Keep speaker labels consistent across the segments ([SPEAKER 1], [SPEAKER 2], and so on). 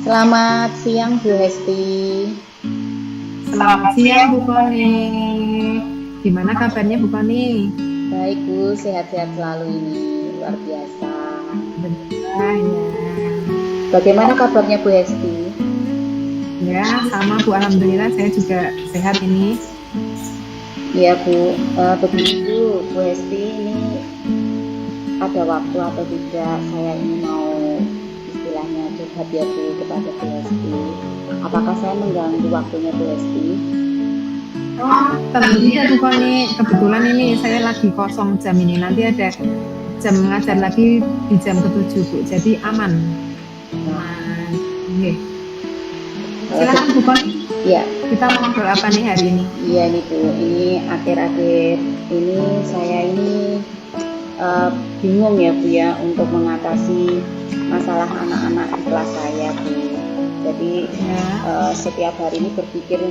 [SPEAKER 1] Selamat siang Bu Hesti.
[SPEAKER 2] Selamat siang Bu Koni. Gimana kabarnya Bu Koni?
[SPEAKER 1] Baik Bu, sehat-sehat selalu ini, luar biasa.
[SPEAKER 2] Alhamdulillah ya.
[SPEAKER 1] Bagaimana kabarnya Bu Hesti?
[SPEAKER 2] Ya sama Bu, Alhamdulillah saya juga sehat ini.
[SPEAKER 1] Iya Bu, begitu Bu Hesti, ini ada waktu atau tidak saya ini mau istilahnya curhat ya Bu kepada Bu Hesti. Apakah saya mengganggu waktunya Bu Hesti?
[SPEAKER 2] Oh, tentu tidak Bu Koni. Kebetulan ini saya lagi kosong jam ini. Nanti ada jam ngajar lagi di jam ke-7 Bu. Jadi aman. Nah, oke. Silakan Bu Koni.
[SPEAKER 1] Ya,
[SPEAKER 2] Kita mau ngobrol apa nih hari ini?
[SPEAKER 1] iya nih Bu, ini akhir-akhir ini saya ini bingung ya Bu ya untuk mengatasi masalah anak-anak di kelas saya Bu. Jadi setiap hari ini berpikir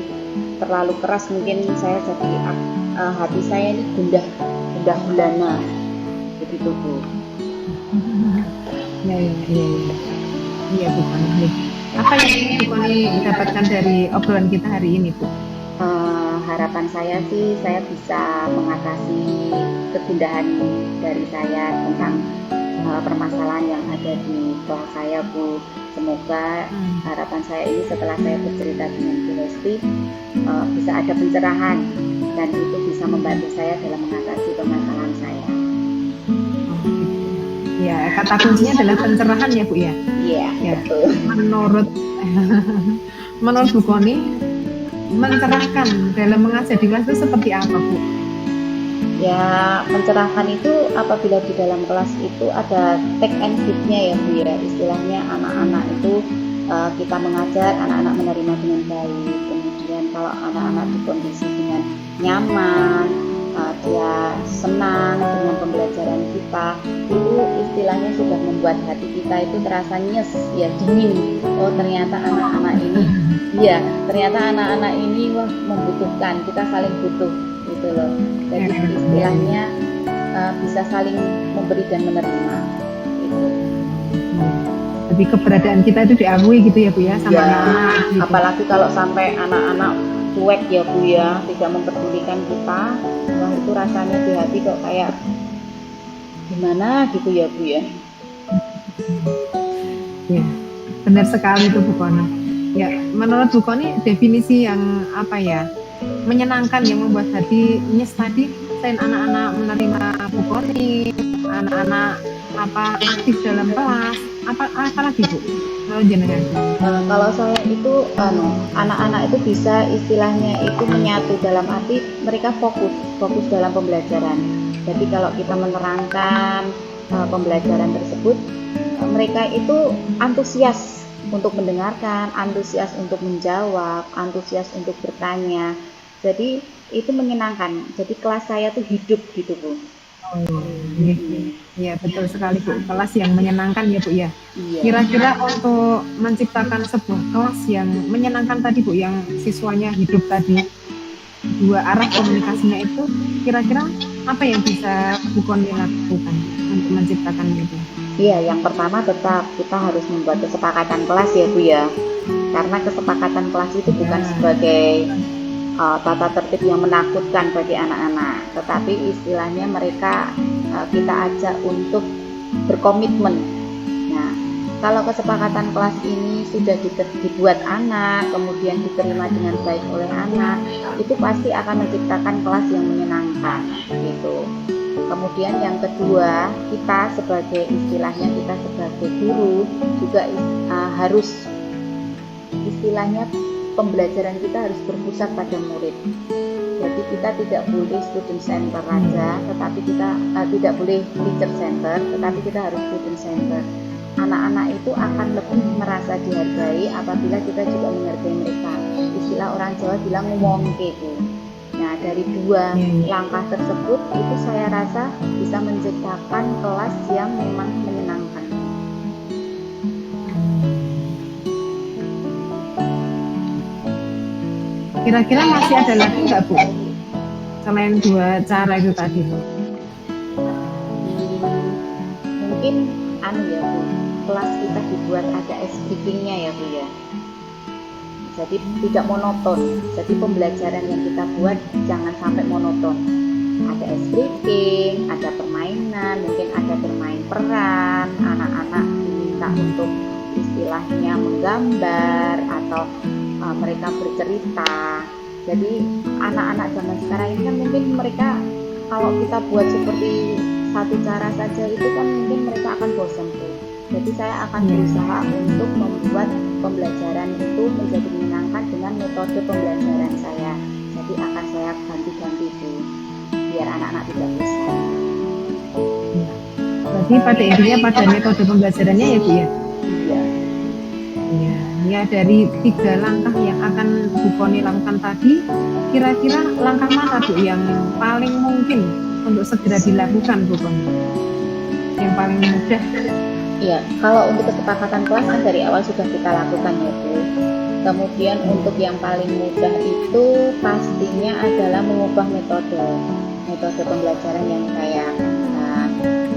[SPEAKER 1] terlalu keras, mungkin saya jadi hati saya ini gundah gulana begitu Bu.
[SPEAKER 2] Iya Bu Koni. Apa yang ingin Bu Koni dapatkan dari obrolan kita hari ini Bu?
[SPEAKER 1] Harapan saya sih saya bisa mengatasi kegundahan dari saya tentang permasalahan yang ada di kelas saya Bu. Semoga harapan saya ini setelah saya bercerita dengan Bu Hesti bisa ada pencerahan dan itu bisa membantu saya dalam mengatasi permasalahan saya.
[SPEAKER 2] Ya, kata kuncinya adalah pencerahan ya Bu ya.
[SPEAKER 1] Iya,
[SPEAKER 2] Ya.
[SPEAKER 1] betul.
[SPEAKER 2] Menurut Bu Koni, mencerahkan dalam mengajar di kelas itu seperti apa Bu?
[SPEAKER 1] Ya, mencerahkan itu apabila di dalam kelas itu ada take and give-nya ya Bu ya. Istilahnya anak-anak itu kita mengajar, anak-anak menerima dengan baik. Kemudian kalau anak-anak di kondisi dengan nyaman, dia senang dengan pembelajaran kita, itu istilahnya sudah membuat hati kita itu terasa nyes, ya dingin. Oh ternyata anak-anak ini, ya ternyata anak-anak ini wah membutuhkan, kita saling butuh gitu loh. Jadi istilahnya bisa saling memberi dan menerima. Gitu.
[SPEAKER 2] Jadi keberadaan kita itu diakui gitu ya Bu ya sama anak-anak.
[SPEAKER 1] Gitu. Apalagi kalau sampai anak-anak cuek ya Bu ya, tidak memperdulikan kita, wah itu rasanya di hati kok kayak gimana gitu ya Bu ya.
[SPEAKER 2] Ya, benar sekali itu Bu Koni. Ya, menurut Bu Koni definisi yang apa ya, menyenangkan yang membuat hati nyes tadi, selain anak-anak menerima Bu Koni, anak-anak apa aktif dalam kelas, apa lagi Bu?
[SPEAKER 1] Kalau saya itu anak-anak itu bisa istilahnya itu menyatu dalam arti mereka fokus dalam pembelajaran. Jadi kalau kita menerangkan pembelajaran tersebut, mereka itu antusias untuk mendengarkan, antusias untuk menjawab, antusias untuk bertanya. Jadi itu menyenangkan. Jadi kelas saya tuh hidup gitu Bu.
[SPEAKER 2] Iya betul sekali Bu, kelas yang menyenangkan ya Bu ya.
[SPEAKER 1] Iya.
[SPEAKER 2] Kira-kira untuk menciptakan sebuah kelas yang menyenangkan tadi Bu, yang siswanya hidup tadi, dua arah komunikasinya itu, kira-kira apa yang bisa Bu Koni lakukan untuk menciptakan itu?
[SPEAKER 1] Iya, yang pertama tetap kita harus membuat kesepakatan kelas ya Bu ya. Karena kesepakatan kelas itu bukan sebagai tata tertib yang menakutkan bagi anak-anak, tetapi istilahnya mereka kita ajak untuk berkomitmen. Nah, kalau kesepakatan kelas ini sudah dibuat anak, kemudian diterima dengan baik oleh anak, itu pasti akan menciptakan kelas yang menyenangkan gitu. Kemudian yang kedua, kita sebagai istilahnya kita sebagai guru juga harus istilahnya pembelajaran kita harus berpusat pada murid. Jadi kita tidak boleh student center aja, tetapi kita tidak boleh teacher center, tetapi kita harus student center. Anak-anak itu akan lebih merasa dihargai apabila kita juga menghargai mereka. Istilah orang Jawa bilang ngomongke Bu. Nah, dari dua langkah tersebut itu saya rasa bisa menciptakan kelas yang memang menyenangkan.
[SPEAKER 2] Kira-kira masih ada lagi nggak Bu? Selain dua cara itu tadi Bu?
[SPEAKER 1] Mungkin ya Bu, kelas kita dibuat ada ice breakingnya ya Bu ya. Jadi tidak monoton. Jadi pembelajaran yang kita buat jangan sampai monoton. Ada ice breaking, ada permainan, mungkin ada bermain peran, anak-anak diminta untuk istilahnya menggambar atau mereka bercerita. Jadi anak-anak zaman sekarang ini kan mungkin mereka kalau kita buat seperti satu cara saja itu kan mungkin mereka akan bosan tuh. Jadi saya akan berusaha untuk membuat pembelajaran itu menjadi menyenangkan dengan metode pembelajaran saya. Jadi akan saya ganti-ganti tuh biar anak-anak tidak bosan.
[SPEAKER 2] Berarti pada intinya pada metode pembelajarannya ya Bu ya?
[SPEAKER 1] Iya.
[SPEAKER 2] Ya dari 3 langkah yang akan Bu Koni lakukan tadi, kira-kira langkah mana Bu yang paling mungkin untuk segera dilakukan Bu Koni? Yang paling mudah?
[SPEAKER 1] Iya, kalau untuk kesepakatan kelas kan dari awal sudah kita lakukan ya Bu. Kemudian untuk yang paling mudah itu pastinya adalah mengubah metode pembelajaran yang saya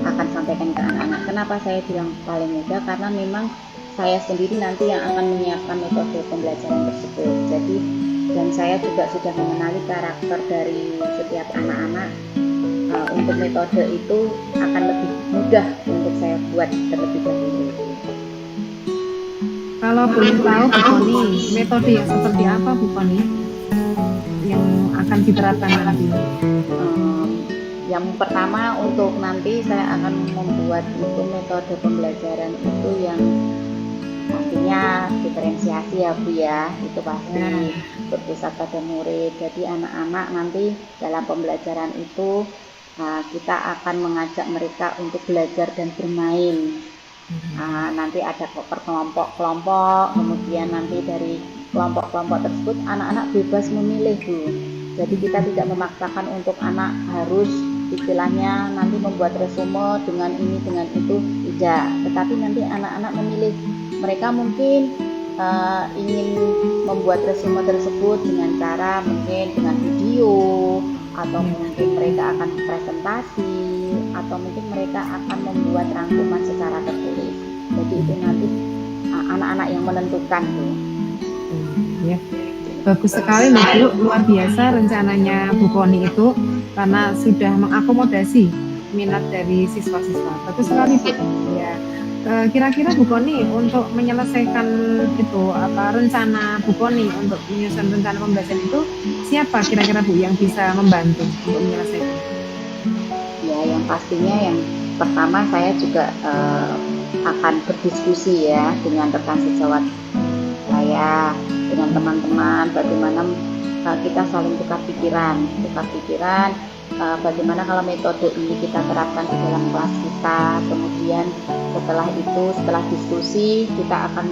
[SPEAKER 1] akan sampaikan ke anak-anak. Kenapa saya bilang paling mudah? Karena memang saya sendiri nanti yang akan menyiapkan metode pembelajaran tersebut. Jadi dan saya juga sudah mengenali karakter dari setiap anak-anak. Untuk metode itu akan lebih mudah untuk saya buat terlebih dahulu.
[SPEAKER 2] Kalau boleh tahu Bu Koni, metode yang seperti apa Bu Koni yang akan diterapkan nanti?
[SPEAKER 1] Yang pertama untuk nanti saya akan membuat itu metode pembelajaran itu yang pastinya diferensiasi ya Bu ya, itu pasti berpusat pada murid. Jadi anak-anak nanti dalam pembelajaran itu kita akan mengajak mereka untuk belajar dan bermain. Nanti ada kelompok-kelompok, kemudian nanti dari kelompok-kelompok tersebut anak-anak bebas memilih Bu. Jadi kita tidak memaksakan untuk anak harus istilahnya nanti membuat resume dengan ini dengan itu, tidak. Tetapi nanti anak-anak memilih. Mereka mungkin ingin membuat resume tersebut dengan cara mungkin dengan video, atau mungkin mereka akan presentasi, atau mungkin mereka akan membuat rangkuman secara tertulis. Jadi itu nanti anak-anak yang menentukan tuh.
[SPEAKER 2] Ya. Bagus sekali Bu, luar biasa rencananya Bu Koni itu karena sudah mengakomodasi minat dari siswa-siswa. Bagus sekali Bu. Ya. Kira-kira Bu Koni untuk menyelesaikan itu rencana Bu Koni untuk menyusun rencana pembelajaran itu siapa kira-kira Bu yang bisa membantu untuk menyelesaikan?
[SPEAKER 1] Ya, yang pastinya yang pertama saya juga akan berdiskusi ya dengan rekan sejawat saya, dengan teman-teman, bagaimana kita saling tukar pikiran, bagaimana kalau metode ini kita terapkan di dalam kelas kita. Kemudian setelah diskusi kita akan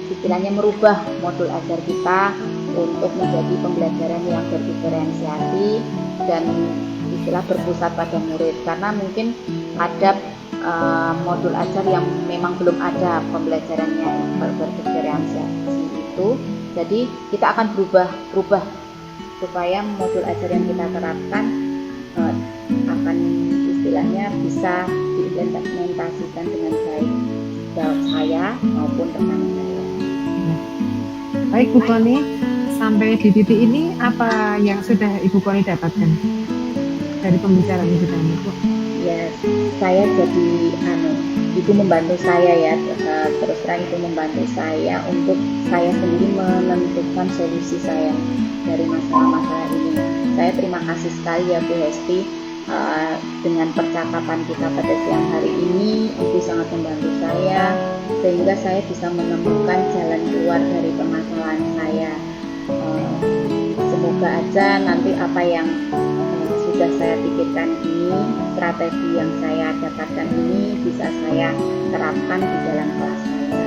[SPEAKER 1] istilahnya merubah modul ajar kita untuk menjadi pembelajaran yang berdiferensiasi dan istilah berpusat pada murid, karena mungkin ada modul ajar yang memang belum ada pembelajarannya berdiferensiasi itu. Jadi kita akan berubah supaya modul ajar yang kita terapkan akan istilahnya bisa diimplementasikan dengan baik dalam saya maupun rekan saya.
[SPEAKER 2] Baik Bu Koni, sampai di titik ini apa yang sudah Ibu Koni dapatkan dari pembicaraan itu tadi Bu?
[SPEAKER 1] Ya, saya jadi itu membantu saya ya, terus terang itu membantu saya untuk saya sendiri menentukan solusi saya dari masalah-masalah ini. Saya terima kasih sekali ya Bu Hesti, dengan percakapan kita pada siang hari ini itu sangat membantu saya sehingga saya bisa menemukan jalan keluar dari permasalahan saya. Semoga aja nanti apa yang sudah saya pikirkan ini, strategi yang saya dapatkan ini bisa saya terapkan di dalam kelas saya.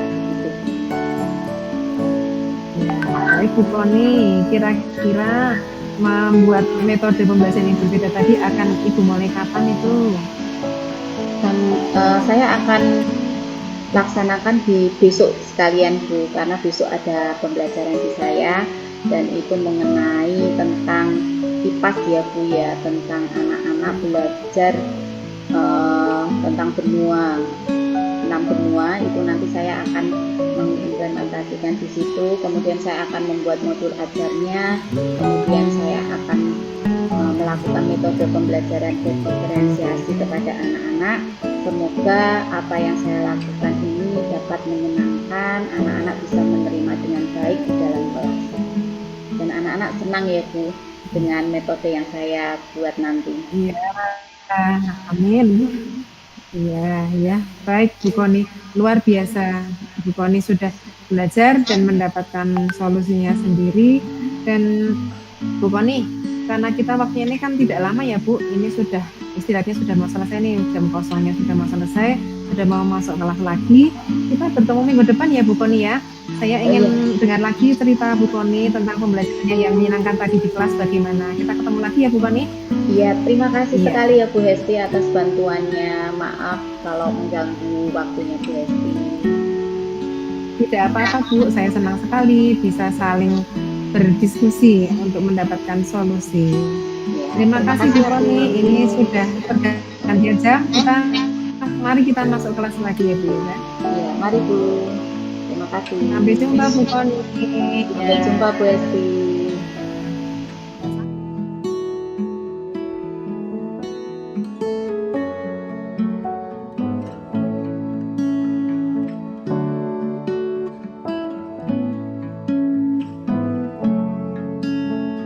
[SPEAKER 2] Baik Bu Koni, kira-kira membuat metode pembelajaran yang berbeda tadi akan Ibu mulai kapan itu?
[SPEAKER 1] Dan saya akan laksanakan di besok sekalian Bu, karena besok ada pembelajaran di saya dan itu mengenai tentang IPAS ya Bu ya, tentang anak-anak belajar tentang benua. 6 benua itu nanti saya akan mengimplementasikan di situ. Kemudian saya akan membuat modul ajarnya, kemudian saya akan melakukan metode pembelajaran diferensiasi kepada anak-anak. Semoga apa yang saya lakukan ini dapat menyenangkan, anak-anak bisa menerima dengan baik di dalam kelas. Dan anak-anak senang ya Bu dengan metode yang saya buat nanti.
[SPEAKER 2] Iya, amin. Iya, ya, baik Bu Koni, luar biasa. Bu Koni sudah belajar dan mendapatkan solusinya sendiri. Dan Bu Koni, karena kita waktunya ini kan tidak lama ya Bu, ini sudah istilahnya sudah mau selesai nih, jam kosongnya sudah mau selesai, sudah mau masuk kelas lagi. Kita bertemu minggu depan ya Bu Koni ya. Saya ingin dengar lagi cerita Bu Koni tentang pembelajarannya yang menyenangkan tadi di kelas bagaimana. Kita ketemu lagi ya Bu Koni.
[SPEAKER 1] Iya, terima kasih sekali ya Bu Hesti atas bantuannya. Maaf kalau mengganggu waktunya Bu Hesti.
[SPEAKER 2] Tidak apa-apa Bu, saya senang sekali bisa saling berdiskusi untuk mendapatkan solusi.
[SPEAKER 1] Ya,
[SPEAKER 2] Terima kasih Bu Koni, ini sudah pergantian jam. Mari kita masuk kelas lagi ya Bu.
[SPEAKER 1] Iya, mari Bu. Terima kasih.
[SPEAKER 2] Sampai jumpa Bu Koni.
[SPEAKER 1] Sampai jumpa Bu Hesti.